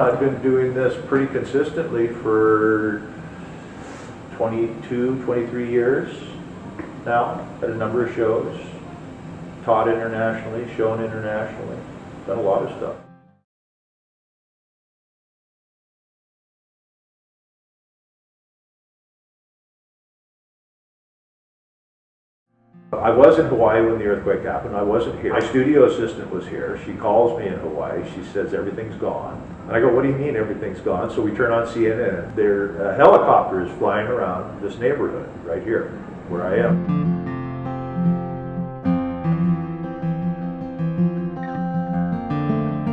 I've been doing this pretty consistently for 22, 23 years now, at a number of shows. Taught internationally, shown internationally, done a lot of stuff. I was in Hawaii when the earthquake happened. I wasn't here. My studio assistant was here. She calls me in Hawaii. She says everything's gone. And I go, what do you mean everything's gone? So we turn on CNN. Their helicopter is flying around this neighborhood right here, where I am.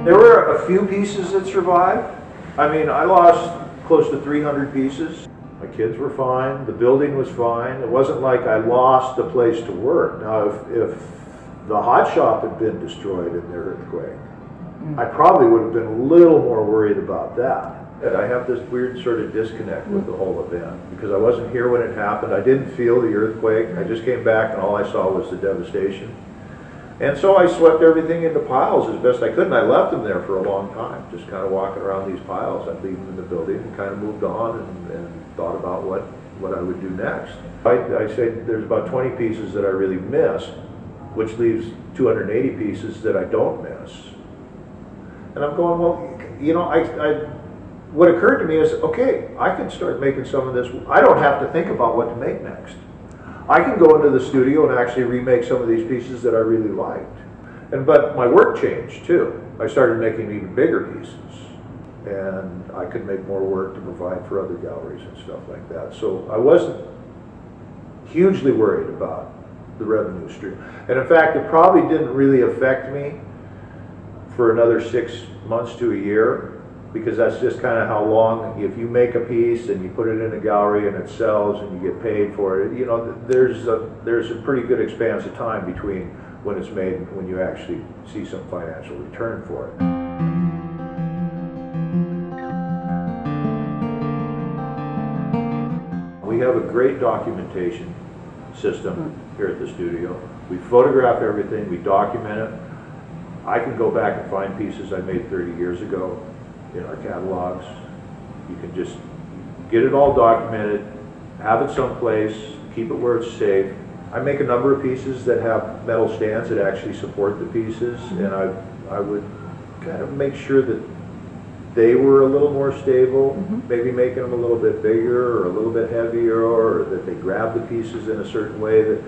There were a few pieces that survived. I mean, I lost close to 300 pieces. My kids were fine, the building was fine. It wasn't like I lost the place to work. Now, if the hot shop had been destroyed in the earthquake, I probably would have been a little more worried about that. And I have this weird sort of disconnect with the whole event because I wasn't here when it happened. I didn't feel the earthquake. I just came back and all I saw was the devastation. And so I swept everything into piles as best I could, and I left them there for a long time, just kind of walking around these piles. I'd leave them in the building and kind of moved on and thought about what I would do next. I say there's about 20 pieces that I really missed, which leaves 280 pieces that I don't miss. And I'm going, well, you know, what occurred to me is, okay, I can start making some of this. I don't have to think about what to make next. I can go into the studio and actually remake some of these pieces that I really liked. But my work changed too. I started making even bigger pieces. And I could make more work to provide for other galleries and stuff like that. So I wasn't hugely worried about the revenue stream. And in fact, it probably didn't really affect me for another 6 months to a year, because that's just kind of how long, if you make a piece and you put it in a gallery and it sells and you get paid for it, you know, there's a pretty good expanse of time between when it's made and when you actually see some financial return for it. We have a great documentation system here at the studio. We photograph everything, we document it. I can go back and find pieces I made 30 years ago in our catalogs. You can just get it all documented, have it someplace, keep it where it's safe. I make a number of pieces that have metal stands that actually support the pieces, and I would kind of make sure that they were a little more stable, maybe making them a little bit bigger or a little bit heavier, or that they grab the pieces in a certain way that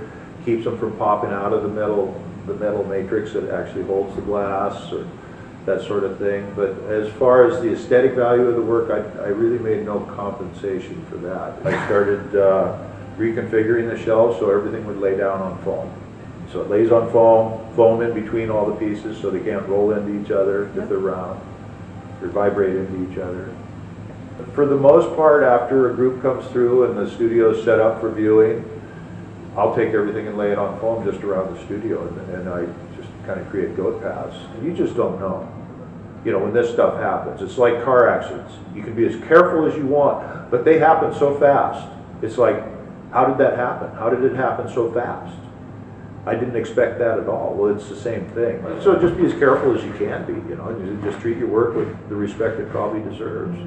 keeps them from popping out of the metal matrix that actually holds the glass, or that sort of thing. But as far as the aesthetic value of the work, I really made no compensation for that. I started reconfiguring the shelves so everything would lay down on foam. So it lays on foam in between all the pieces so they can't roll into each other if they're round, or vibrate into each other. For the most part, after a group comes through and the studio is set up for viewing, I'll take everything and lay it on foam just around the studio, and I just kind of create goat paths. And you just don't know, you know, when this stuff happens. It's like car accidents. You can be as careful as you want, but they happen so fast. It's like, how did that happen? How did it happen so fast? I didn't expect that at all. Well, it's the same thing. So just be as careful as you can be, you know, just treat your work with the respect it probably deserves.